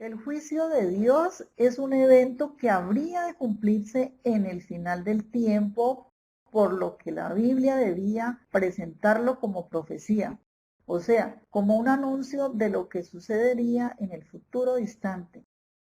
El juicio de Dios es un evento que habría de cumplirse en el final del tiempo, por lo que la Biblia debía presentarlo como profecía, o sea, como un anuncio de lo que sucedería en el futuro distante.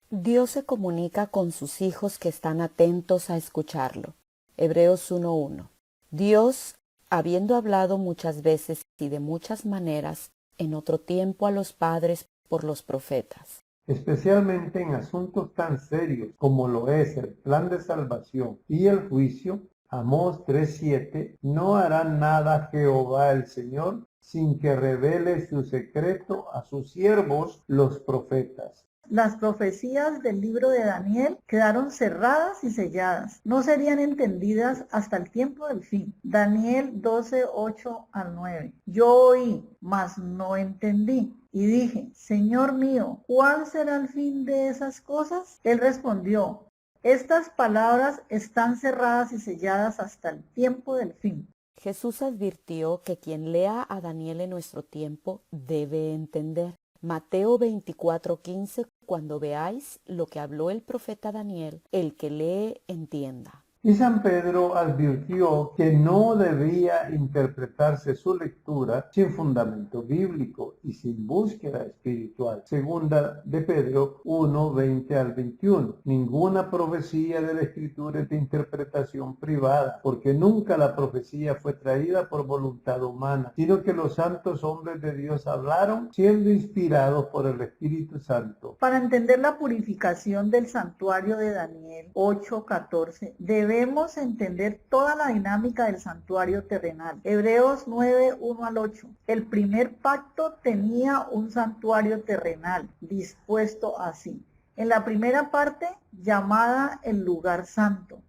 Dios se comunica con sus hijos que están atentos a escucharlo. Hebreos 1:1. Dios, habiendo hablado muchas veces y de muchas maneras, en otro tiempo a los padres por los profetas. Especialmente en asuntos tan serios como lo es el plan de salvación y el juicio, Amós 3:7, no hará nada Jehová el Señor sin que revele su secreto a sus siervos los profetas. Las profecías del libro de Daniel quedaron cerradas y selladas. No serían entendidas hasta el tiempo del fin. Daniel 12:8-9. Yo oí, mas no entendí. Y dije, Señor mío, ¿cuál será el fin de esas cosas? Él respondió, estas palabras están cerradas y selladas hasta el tiempo del fin. Jesús advirtió que quien lea a Daniel en nuestro tiempo debe entender. Mateo 24:15, cuando veáis lo que habló el profeta Daniel, el que lee entienda. Y San Pedro advirtió que no debía interpretarse su lectura sin fundamento bíblico y sin búsqueda espiritual. Segunda de Pedro 1:20-21. Ninguna profecía de la Escritura es de interpretación privada, porque nunca la profecía fue traída por voluntad humana, sino que los santos hombres de Dios hablaron siendo inspirados por el Espíritu Santo. Para entender la purificación del santuario de Daniel 8:14, debemos entender toda la dinámica del santuario terrenal. Hebreos 9:1-8. El primer pacto tenía un santuario terrenal dispuesto así. En la primera parte, llamada el lugar santo.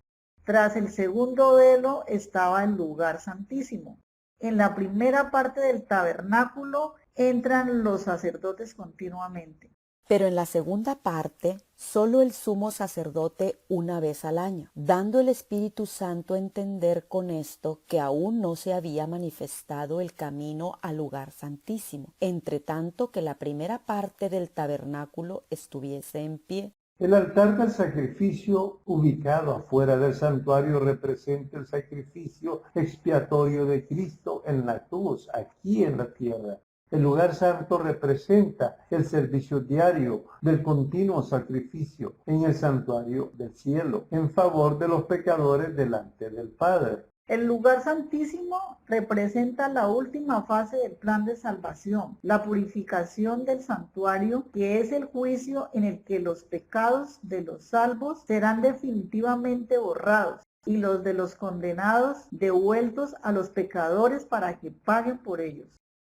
Tras el segundo velo estaba el lugar santísimo. En la primera parte del tabernáculo entran los sacerdotes continuamente. Pero en la segunda parte, solo el sumo sacerdote una vez al año, dando el Espíritu Santo a entender con esto que aún no se había manifestado el camino al lugar santísimo, entre tanto que la primera parte del tabernáculo estuviese en pie. El altar del sacrificio ubicado afuera del santuario representa el sacrificio expiatorio de Cristo en la cruz, aquí en la tierra. El lugar santo representa el servicio diario del continuo sacrificio en el santuario del cielo, en favor de los pecadores delante del Padre. El lugar santísimo representa la última fase del plan de salvación, la purificación del santuario, que es el juicio en el que los pecados de los salvos serán definitivamente borrados y los de los condenados devueltos a los pecadores para que paguen por ellos.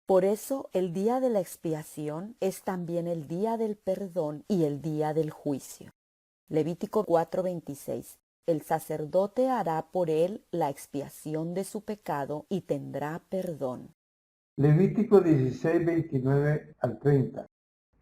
Por eso el día de la expiación es también el día del perdón y el día del juicio. Levítico 4:26. El sacerdote hará por él la expiación de su pecado y tendrá perdón. Levítico 16:29-30.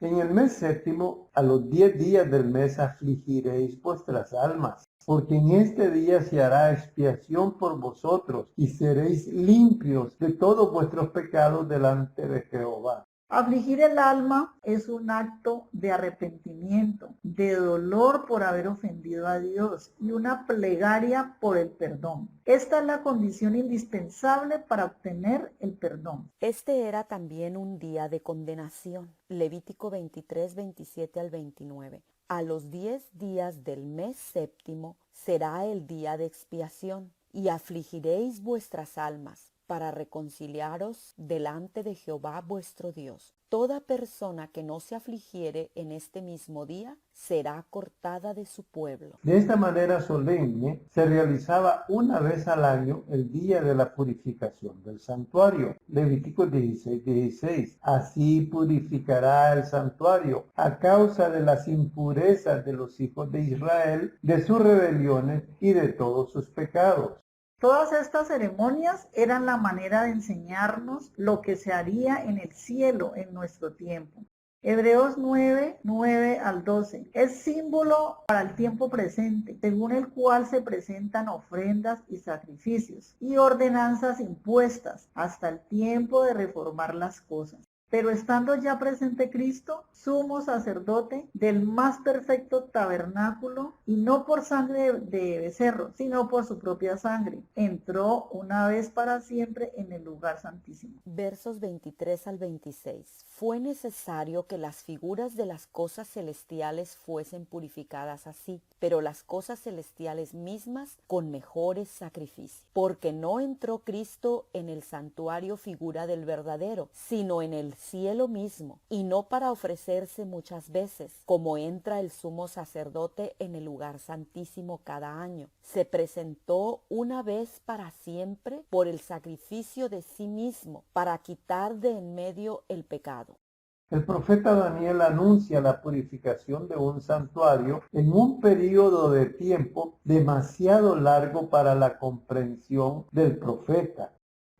En el mes séptimo, a los 10 días del mes, afligiréis vuestras almas, porque en este día se hará expiación por vosotros, y seréis limpios de todos vuestros pecados delante de Jehová. Afligir el alma es un acto de arrepentimiento, de dolor por haber ofendido a Dios y una plegaria por el perdón. Esta es la condición indispensable para obtener el perdón. Este era también un día de condenación. Levítico 23:27-29. A los 10 días del mes séptimo será el día de expiación, y afligiréis vuestras almas para reconciliaros delante de Jehová vuestro Dios. Toda persona que no se afligiere en este mismo día será cortada de su pueblo. De esta manera solemne se realizaba una vez al año el día de la purificación del santuario. Levítico 16:16. Así purificará el santuario a causa de las impurezas de los hijos de Israel, de sus rebeliones y de todos sus pecados. Todas estas ceremonias eran la manera de enseñarnos lo que se haría en el cielo en nuestro tiempo. Hebreos 9:9-12 es símbolo para el tiempo presente, según el cual se presentan ofrendas y sacrificios y ordenanzas impuestas hasta el tiempo de reformar las cosas. Pero estando ya presente Cristo, sumo sacerdote del más perfecto tabernáculo, y no por sangre de becerro, sino por su propia sangre, entró una vez para siempre en el lugar santísimo. Versos 23 al 26. Fue necesario que las figuras de las cosas celestiales fuesen purificadas así, pero las cosas celestiales mismas con mejores sacrificios, porque no entró Cristo en el santuario figura del verdadero, sino en el cielo mismo, y no para ofrecerse muchas veces, como entra el sumo sacerdote en el lugar santísimo cada año. Se presentó una vez para siempre por el sacrificio de sí mismo, para quitar de en medio el pecado. El profeta Daniel anuncia la purificación de un santuario en un periodo de tiempo demasiado largo para la comprensión del profeta.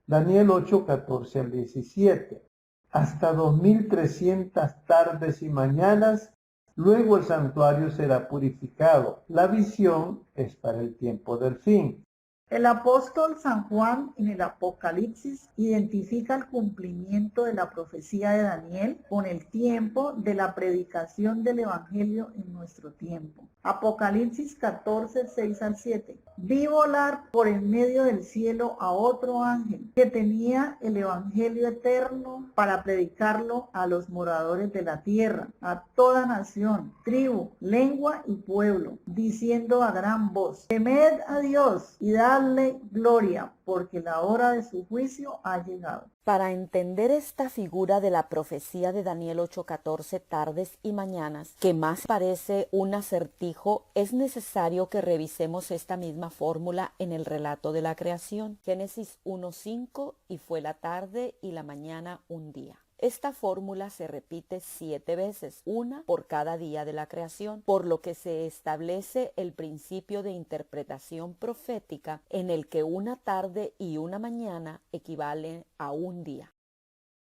Daniel 8, 14 al 17. Hasta 2300 tardes y mañanas, luego el santuario será purificado. La visión es para el tiempo del fin. El apóstol San Juan en el Apocalipsis identifica el cumplimiento de la profecía de Daniel con el tiempo de la predicación del Evangelio en nuestro tiempo. Apocalipsis 14, 6 al 7. Vi volar por en medio del cielo a otro ángel que tenía el Evangelio eterno para predicarlo a los moradores de la tierra, a toda nación, tribu, lengua y pueblo, diciendo a gran voz: temed a Dios y dadle gloria, porque la hora de su juicio ha llegado. Para entender esta figura de la profecía de Daniel 8:14, tardes y mañanas, que más parece un acertijo, es necesario que revisemos esta misma fórmula en el relato de la creación. Génesis 1:5, y fue la tarde y la mañana un día. Esta fórmula se repite 7 veces, una por cada día de la creación, por lo que se establece el principio de interpretación profética en el que una tarde y una mañana equivalen a un día.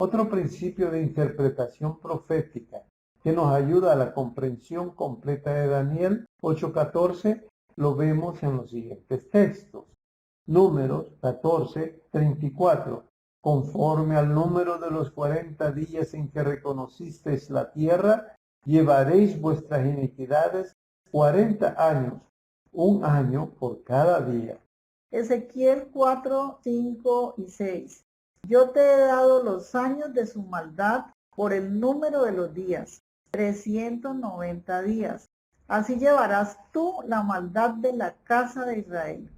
Otro principio de interpretación profética que nos ayuda a la comprensión completa de Daniel 8:14 lo vemos en los siguientes textos. Números 14:34. Conforme al número de los 40 días en que reconocisteis la tierra, llevaréis vuestras iniquidades 40 años, un año por cada día. Ezequiel 4, 5 y 6. Yo te he dado los años de su maldad por el número de los días, 390 días. Así llevarás tú la maldad de la casa de Israel.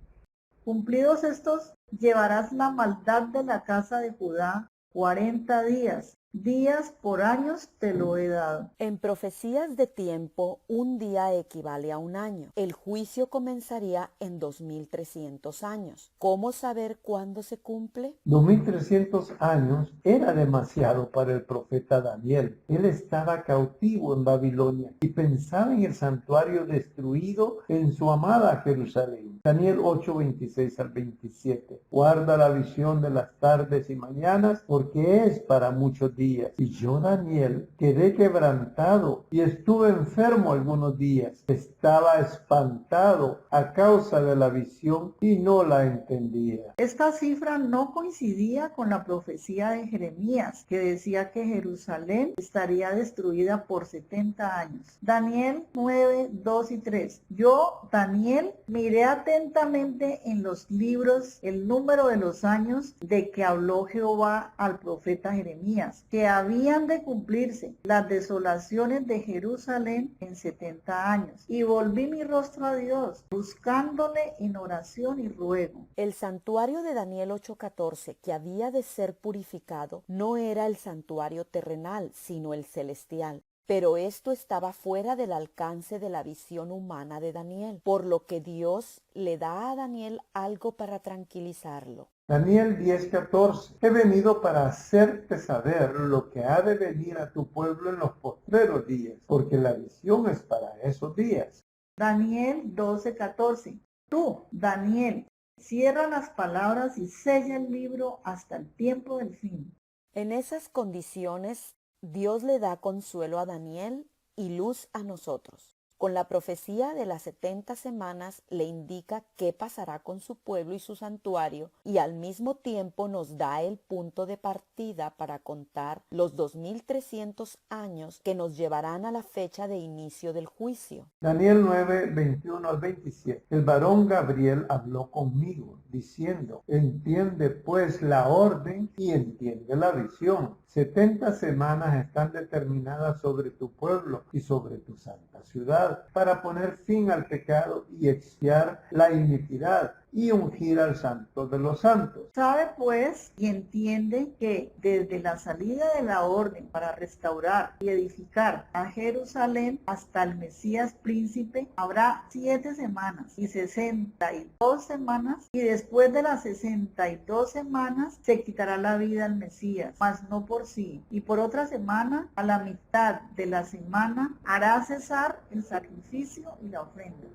Cumplidos estos, llevarás la maldad de la casa de Judá 40 días. Días por años te lo he dado. En profecías de tiempo, un día equivale a un año. El juicio comenzaría en 2300 años. ¿Cómo saber cuándo se cumple? 2300 años era demasiado para el profeta Daniel. Él estaba cautivo en Babilonia y pensaba en el santuario destruido en su amada Jerusalén. Daniel 8, 26 al 27. Guarda la visión de las tardes y mañanas, porque es para muchos días. Y yo, Daniel, quedé quebrantado y estuve enfermo algunos días. Estaba espantado a causa de la visión y no la entendía. Esta cifra no coincidía con la profecía de Jeremías, que decía que Jerusalén estaría destruida por 70 años. Daniel 9, 2 y 3. Yo, Daniel, miré atentamente en los libros el número de los años de que habló Jehová al profeta Jeremías, que habían de cumplirse las desolaciones de Jerusalén en 70 años. Y volví mi rostro a Dios, buscándole en oración y ruego. El santuario de Daniel 8:14, que había de ser purificado, no era el santuario terrenal, sino el celestial. Pero esto estaba fuera del alcance de la visión humana de Daniel, por lo que Dios le da a Daniel algo para tranquilizarlo. Daniel 10:14. He venido para hacerte saber lo que ha de venir a tu pueblo en los postreros días, porque la visión es para esos días. Daniel 12:14. Tú, Daniel, cierra las palabras y sella el libro hasta el tiempo del fin. En esas condiciones, Dios le da consuelo a Daniel y luz a nosotros. Con la profecía de las 70 semanas le indica qué pasará con su pueblo y su santuario, y al mismo tiempo nos da el punto de partida para contar los 2300 años que nos llevarán a la fecha de inicio del juicio. Daniel 9, 21 al 27. El varón Gabriel habló conmigo, diciendo, entiende pues la orden y entiende la visión. 70 semanas están determinadas sobre tu pueblo y sobre tu santa ciudad, para poner fin al pecado y expiar la iniquidad y ungir al santo de los santos. Sabe pues y entiende que desde la salida de la orden para restaurar y edificar a Jerusalén hasta el Mesías príncipe habrá 7 semanas y 62 semanas, y después de las 62 semanas se quitará la vida al Mesías, mas no por sí, y por otra semana, a la mitad de la semana, hará cesar el sacrificio y la ofrenda.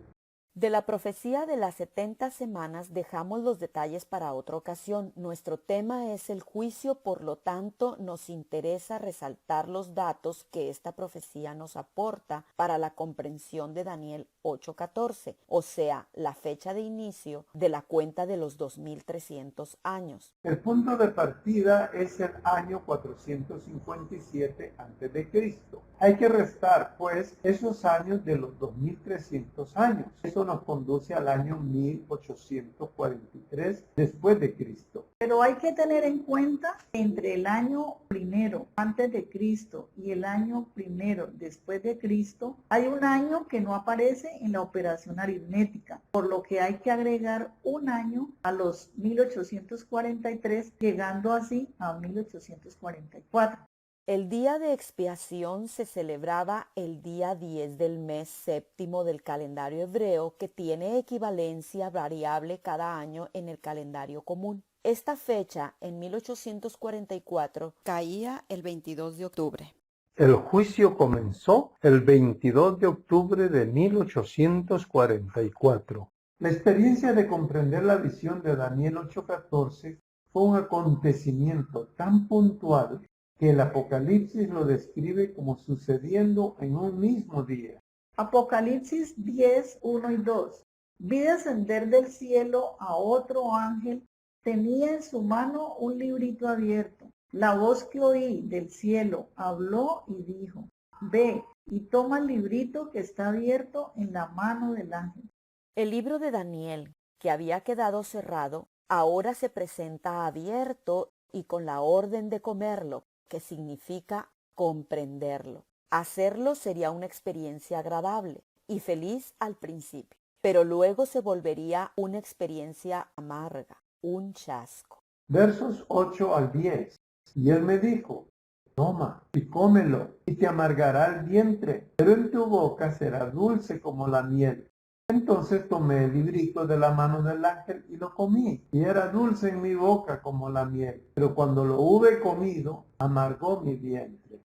De la profecía de las 70 semanas dejamos los detalles para otra ocasión. Nuestro tema es el juicio, por lo tanto nos interesa resaltar los datos que esta profecía nos aporta para la comprensión de Daniel 8:14, o sea, la fecha de inicio de la cuenta de los 2300 años. El punto de partida es el año 457 a.C. Hay que restar, pues, esos años de los 2300 años. Eso nos conduce al año 1843 después de Cristo. Pero hay que tener en cuenta que entre el año primero antes de Cristo y el año primero después de Cristo hay un año que no aparece en la operación aritmética, por lo que hay que agregar un año a los 1843, llegando así a 1844. El día de expiación se celebraba el día 10 del mes séptimo del calendario hebreo, que tiene equivalencia variable cada año en el calendario común. Esta fecha, en 1844, caía el 22 de octubre. El juicio comenzó el 22 de octubre de 1844. La experiencia de comprender la visión de Daniel 8:14 fue un acontecimiento tan puntual que el Apocalipsis lo describe como sucediendo en un mismo día. Apocalipsis 10, 1 y 2. Vi descender del cielo a otro ángel, tenía en su mano un librito abierto. La voz que oí del cielo habló y dijo, ve y toma el librito que está abierto en la mano del ángel. El libro de Daniel, que había quedado cerrado, ahora se presenta abierto y con la orden de comerlo, que significa comprenderlo. Hacerlo sería una experiencia agradable y feliz al principio, pero luego se volvería una experiencia amarga, un chasco. Versos 8 al 10. Y él me dijo, toma y cómelo, y te amargará el vientre, pero en tu boca será dulce como la miel. Entonces tomé el librito de la mano del ángel y lo comí, y era dulce en mi boca como la miel, pero cuando lo hube comido, amargó mi vientre.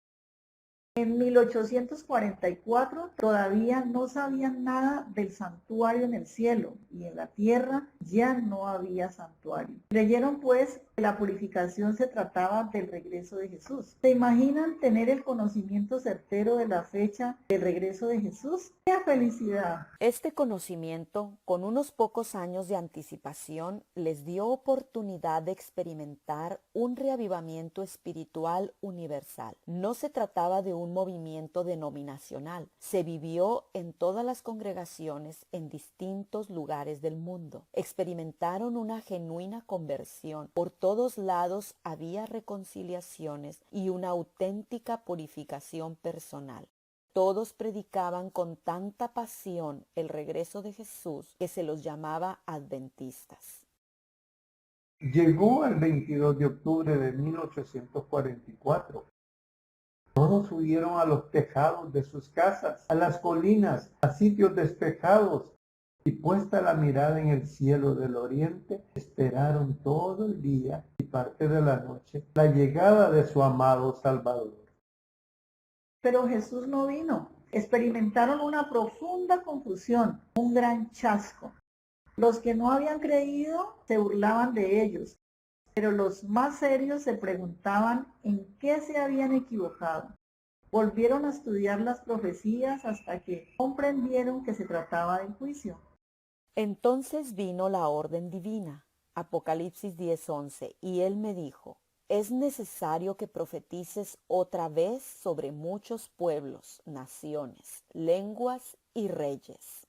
En 1844 todavía no sabían nada del santuario en el cielo, y en la tierra ya no había santuario. Creyeron pues que la purificación se trataba del regreso de Jesús. ¿Se imaginan tener el conocimiento certero de la fecha del regreso de Jesús? ¡Qué felicidad! Este conocimiento, con unos pocos años de anticipación, les dio oportunidad de experimentar un reavivamiento espiritual universal. No se trataba de un movimiento denominacional, se vivió en todas las congregaciones en distintos lugares del mundo. Experimentaron una genuina conversión. Por todos lados había reconciliaciones y una auténtica purificación personal. Todos predicaban con tanta pasión el regreso de Jesús que se los llamaba adventistas. Llegó el 22 de octubre de 1844. Todos subieron a los tejados de sus casas, a las colinas, a sitios despejados, y puesta la mirada en el cielo del oriente, esperaron todo el día y parte de la noche la llegada de su amado Salvador. Pero Jesús no vino. Experimentaron una profunda confusión, un gran chasco. Los que no habían creído se burlaban de ellos, pero los más serios se preguntaban en qué se habían equivocado. Volvieron a estudiar las profecías hasta que comprendieron que se trataba del juicio. Entonces vino la orden divina, Apocalipsis 10:11, y él me dijo, es necesario que profetices otra vez sobre muchos pueblos, naciones, lenguas y reyes.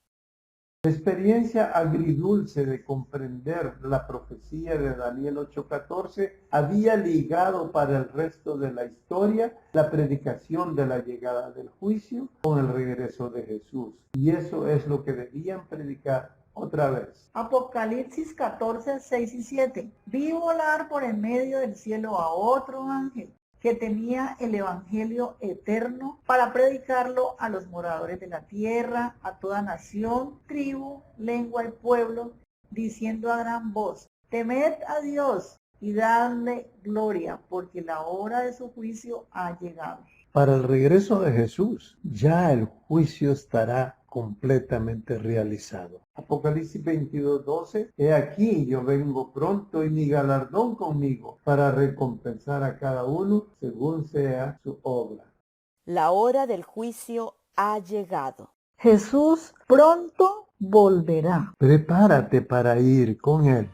La experiencia agridulce de comprender la profecía de Daniel 8:14 había ligado para el resto de la historia la predicación de la llegada del juicio con el regreso de Jesús. Y eso es lo que debían predicar otra vez. Apocalipsis 14, 6 y 7. Vi volar por en medio del cielo a otro ángel que tenía el evangelio eterno para predicarlo a los moradores de la tierra, a toda nación, tribu, lengua y pueblo, diciendo a gran voz, temed a Dios y dadle gloria, porque la hora de su juicio ha llegado. Para el regreso de Jesús, ya el juicio estará completamente realizado. Apocalipsis 22:12, he aquí yo vengo pronto y mi galardón conmigo para recompensar a cada uno según sea su obra. La hora del juicio ha llegado. Jesús pronto volverá. Prepárate para ir con Él.